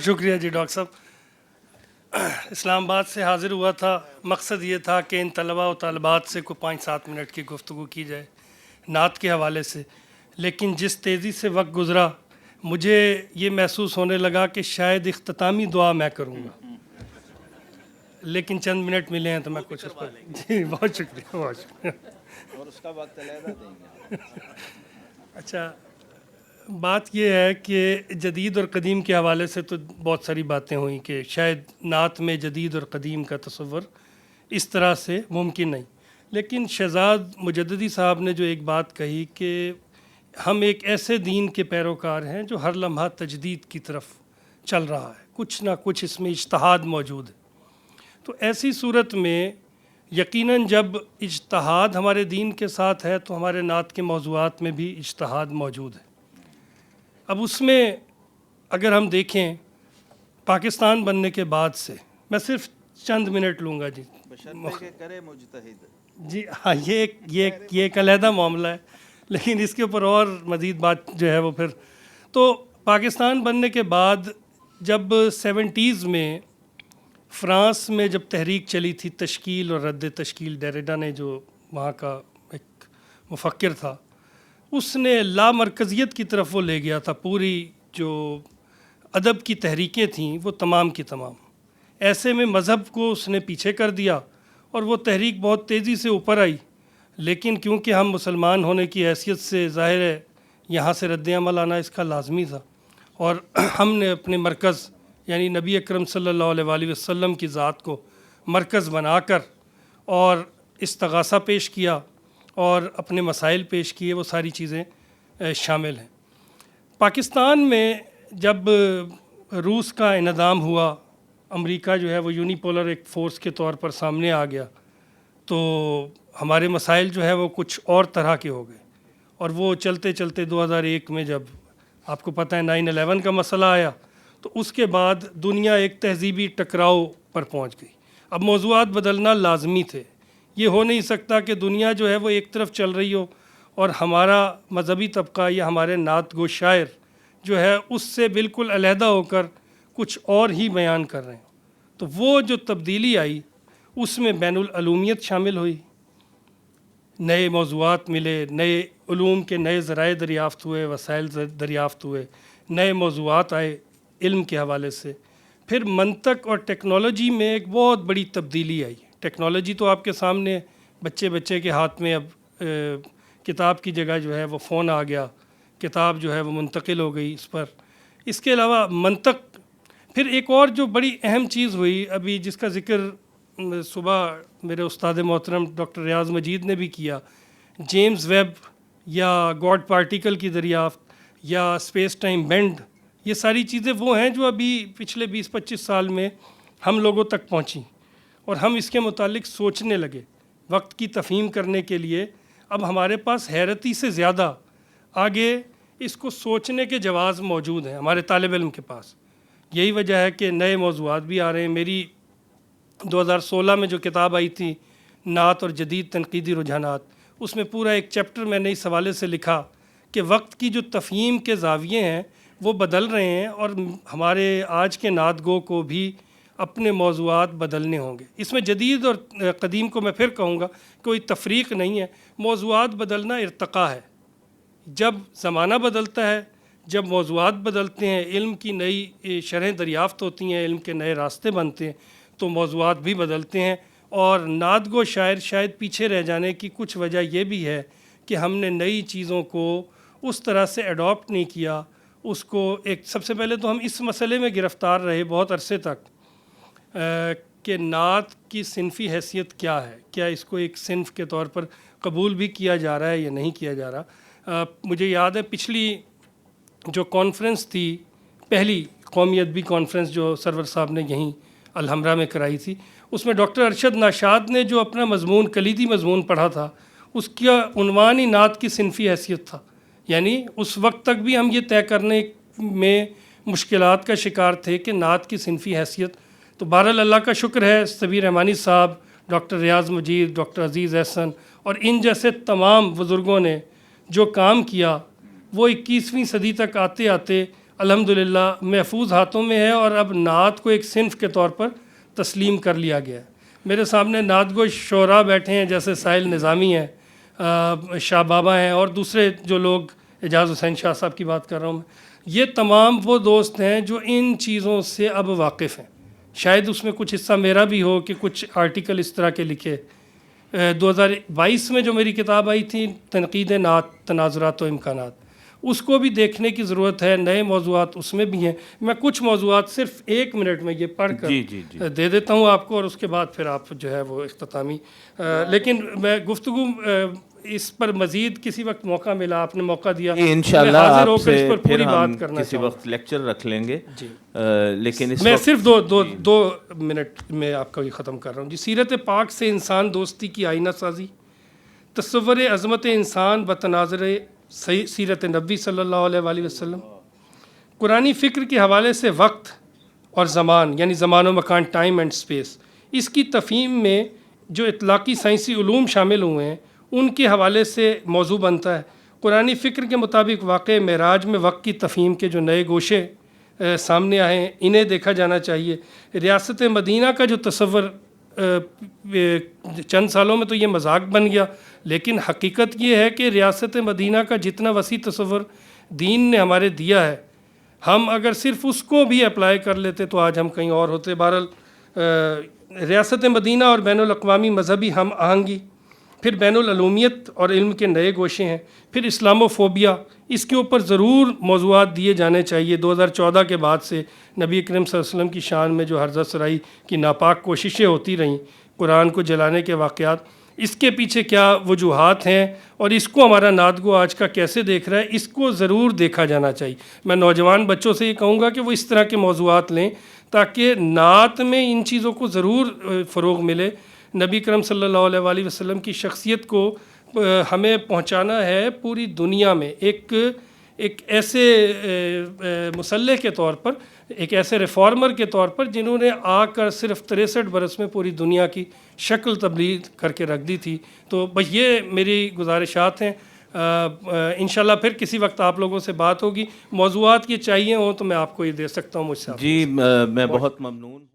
شکریہ جی ڈاکٹر صاحب. اسلام آباد سے حاضر ہوا تھا، مقصد یہ تھا کہ ان طلباء و طالبات سے کوئی 5-7 منٹ کی گفتگو کی جائے نعت کے حوالے سے. لیکن جس تیزی سے وقت گزرا مجھے یہ محسوس ہونے لگا کہ شاید اختتامی دعا میں کروں گا، لیکن چند منٹ ملے ہیں تو میں کچھ جی بہت شکریہ، بہت شکریہ. اور اس کا وقت علیحدہ دیں گے. اچھا، بات یہ ہے کہ جدید اور قدیم کے حوالے سے تو بہت ساری باتیں ہوئیں کہ شاید نعت میں جدید اور قدیم کا تصور اس طرح سے ممکن نہیں. لیکن شہزاد مجددی صاحب نے جو ایک بات کہی کہ ہم ایک ایسے دین کے پیروکار ہیں جو ہر لمحہ تجدید کی طرف چل رہا ہے، کچھ نہ کچھ اس میں اجتہاد موجود ہے. تو ایسی صورت میں یقیناً جب اجتہاد ہمارے دین کے ساتھ ہے تو ہمارے نعت کے موضوعات میں بھی اجتہاد موجود ہے. اب اس میں اگر ہم دیکھیں پاکستان بننے کے بعد سے، میں صرف چند منٹ لوں گا جی. بشرطے کہ کرے مجتہد. جی ہاں، یہ ایک علیحدہ معاملہ ہے، لیکن اس کے اوپر اور مزید بات جو ہے وہ پھر تو پاکستان بننے کے بعد جب 70s میں فرانس میں جب تحریک چلی تھی تشکیل اور رد تشکیل، ڈیریڈا نے جو وہاں کا ایک مفکر تھا، اس نے لامرکزیت کی طرف وہ لے گیا تھا. پوری جو ادب کی تحریکیں تھیں وہ تمام کی تمام، ایسے میں مذہب کو اس نے پیچھے کر دیا اور وہ تحریک بہت تیزی سے اوپر آئی. لیکن کیونکہ ہم مسلمان ہونے کی حیثیت سے ظاہر ہے یہاں سے رد عمل آنا اس کا لازمی تھا، اور ہم نے اپنے مرکز یعنی نبی اکرم صلی اللہ علیہ وآلہ وسلم کی ذات کو مرکز بنا کر اور استغاثہ پیش کیا اور اپنے مسائل پیش کیے، وہ ساری چیزیں شامل ہیں. پاکستان میں جب روس کا انہدام ہوا، امریکہ جو ہے وہ یونیپولر ایک فورس کے طور پر سامنے آ گیا، تو ہمارے مسائل جو ہے وہ کچھ اور طرح کے ہو گئے. اور وہ چلتے چلتے 2001 میں جب آپ کو پتہ ہے 9/11 کا مسئلہ آیا تو اس کے بعد دنیا ایک تہذیبی ٹکراؤ پر پہنچ گئی. اب موضوعات بدلنا لازمی تھے. یہ ہو نہیں سکتا کہ دنیا جو ہے وہ ایک طرف چل رہی ہو اور ہمارا مذہبی طبقہ یا ہمارے نعت گو شاعر جو ہے اس سے بالکل علیحدہ ہو کر کچھ اور ہی بیان کر رہے ہیں. تو وہ جو تبدیلی آئی اس میں بین العلومیت شامل ہوئی، نئے موضوعات ملے، نئے علوم کے نئے ذرائع دریافت ہوئے، وسائل دریافت ہوئے، نئے موضوعات آئے علم کے حوالے سے. پھر منطق اور ٹیکنالوجی میں ایک بہت بڑی تبدیلی آئی. ٹیکنالوجی تو آپ کے سامنے بچے کے ہاتھ میں، اب کتاب کی جگہ جو ہے وہ فون آ گیا، کتاب جو ہے وہ منتقل ہو گئی اس پر. اس کے علاوہ منطق، پھر ایک اور جو بڑی اہم چیز ہوئی ابھی جس کا ذکر صبح میرے استاد محترم ڈاکٹر ریاض مجید نے بھی کیا، جیمز ویب یا گاڈ پارٹیکل کی دریافت یا اسپیس ٹائم بینڈ، یہ ساری چیزیں وہ ہیں جو ابھی پچھلے 20-25 سال میں ہم لوگوں تک پہنچیں اور ہم اس کے متعلق سوچنے لگے. وقت کی تفہیم کرنے کے لیے اب ہمارے پاس حیرتی سے زیادہ آگے اس کو سوچنے کے جواز موجود ہیں ہمارے طالب علم کے پاس. یہی وجہ ہے کہ نئے موضوعات بھی آ رہے ہیں. میری 2016 میں جو کتاب آئی تھی نعت اور جدید تنقیدی رجحانات، اس میں پورا ایک چیپٹر میں نے اس حوالے سے لکھا کہ وقت کی جو تفہیم کے زاویے ہیں وہ بدل رہے ہیں اور ہمارے آج کے نعت گو کو بھی اپنے موضوعات بدلنے ہوں گے. اس میں جدید اور قدیم کو میں پھر کہوں گا کوئی تفریق نہیں ہے، موضوعات بدلنا ارتقاء ہے. جب زمانہ بدلتا ہے، جب موضوعات بدلتے ہیں، علم کی نئی شرحیں دریافت ہوتی ہیں، علم کے نئے راستے بنتے ہیں، تو موضوعات بھی بدلتے ہیں. اور نعت گو شاعر شاید پیچھے رہ جانے کی کچھ وجہ یہ بھی ہے کہ ہم نے نئی چیزوں کو اس طرح سے اڈاپٹ نہیں کیا. اس کو ایک سب سے پہلے تو ہم اس مسئلے میں گرفتار رہے بہت عرصے تک کہ نعت کی صنفی حیثیت کیا ہے، کیا اس کو ایک صنف کے طور پر قبول بھی کیا جا رہا ہے یا نہیں کیا جا رہا. مجھے یاد ہے پچھلی جو کانفرنس تھی، پہلی قومی ادبی کانفرنس جو سرور صاحب نے یہیں الحمرا میں کرائی تھی، اس میں ڈاکٹر ارشد ناشاد نے جو اپنا مضمون کلیدی مضمون پڑھا تھا اس کا عنوان ہی نعت کی صنفی حیثیت تھا. یعنی اس وقت تک بھی ہم یہ طے کرنے میں مشکلات کا شکار تھے کہ نعت کی صنفی حیثیت. تو بہرحال اللہ کا شکر ہے سبیر رحمانی صاحب، ڈاکٹر ریاض مجید، ڈاکٹر عزیز احسن اور ان جیسے تمام بزرگوں نے جو کام کیا وہ 21ویں صدی تک آتے آتے الحمدللہ محفوظ ہاتھوں میں ہے، اور اب نعت کو ایک صنف کے طور پر تسلیم کر لیا گیا ہے۔ میرے سامنے نعت گو شعراء بیٹھے ہیں، جیسے ساحل نظامی ہیں، شاہ بابا ہیں، اور دوسرے جو لوگ، اعجاز حسین شاہ صاحب کی بات کر رہا ہوں میں، یہ تمام وہ دوست ہیں جو ان چیزوں سے اب واقف ہیں۔ شاید اس میں کچھ حصہ میرا بھی ہو کہ کچھ آرٹیکل اس طرح کے لکھے۔ 2022 میں جو میری کتاب آئی تھی تنقید نعت، تناظرات و امکانات، اس کو بھی دیکھنے کی ضرورت ہے، نئے موضوعات اس میں بھی ہیں۔ میں کچھ موضوعات صرف 1 منٹ میں یہ پڑھ کر دے دیتا ہوں آپ کو، اور اس کے بعد پھر آپ جو ہے وہ اختتامی، لیکن میں گفتگو اس پر مزید کسی وقت موقع ملا، آپ نے موقع دیا، انشاءاللہ حاضر ہو آپ کر اس سے پر پھر پوری ہم بات کرنا کسی چاہوں وقت لیکچر رکھ لیں گے، جی۔ لیکن اس میں وقت صرف دو منٹ میں آپ کا یہ ختم کر رہا ہوں جی۔ سیرت پاک سے انسان دوستی کی آئینہ سازی، تصور عظمت انسان بتناظر سیرت نبی صلی اللہ علیہ وآلہ وسلم، قرآنی فکر کے حوالے سے وقت اور زمان، یعنی زمان و مکان، ٹائم اینڈ اسپیس، اس کی تفہیم میں جو اطلاقی سائنسی علوم شامل ہوئے ہیں ان کے حوالے سے موضوع بنتا ہے۔ قرآنی فکر کے مطابق واقع معراج میں وقت کی تفہیم کے جو نئے گوشے سامنے آئے ہیں انہیں دیکھا جانا چاہیے۔ ریاست مدینہ کا جو تصور چند سالوں میں تو یہ مذاق بن گیا، لیکن حقیقت یہ ہے کہ ریاست مدینہ کا جتنا وسیع تصور دین نے ہمارے دیا ہے، ہم اگر صرف اس کو بھی اپلائی کر لیتے تو آج ہم کہیں اور ہوتے۔ بہرحال ریاست مدینہ اور بین الاقوامی مذہبی ہم آہنگی، پھر بین العلومیت اور علم کے نئے گوشے ہیں، پھر اسلامو فوبیا، اس کے اوپر ضرور موضوعات دیے جانے چاہیے۔ 2014 کے بعد سے نبی اکرم صلی اللہ علیہ وسلم کی شان میں جو حرزہ سرائی کی ناپاک کوششیں ہوتی رہیں، قرآن کو جلانے کے واقعات، اس کے پیچھے کیا وجوہات ہیں اور اس کو ہمارا نعت گو آج کا کیسے دیکھ رہا ہے، اس کو ضرور دیکھا جانا چاہیے۔ میں نوجوان بچوں سے یہ کہوں گا کہ وہ اس طرح کے موضوعات لیں تاکہ نعت میں ان چیزوں کو ضرور فروغ ملے۔ نبی کرم صلی اللہ علیہ وآلہ وسلم کی شخصیت کو ہمیں پہنچانا ہے پوری دنیا میں، ایک ایسے مسلح کے طور پر، ایک ایسے ریفارمر کے طور پر جنہوں نے آ کر صرف 63 برس میں پوری دنیا کی شکل تبدیل کر کے رکھ دی تھی۔ تو بس یہ میری گزارشات ہیں۔ انشاءاللہ پھر کسی وقت آپ لوگوں سے بات ہوگی۔ موضوعات یہ چاہیے ہوں تو میں آپ کو یہ دے سکتا ہوں مجھ سے۔ جی میں بہت ممنون ہوں۔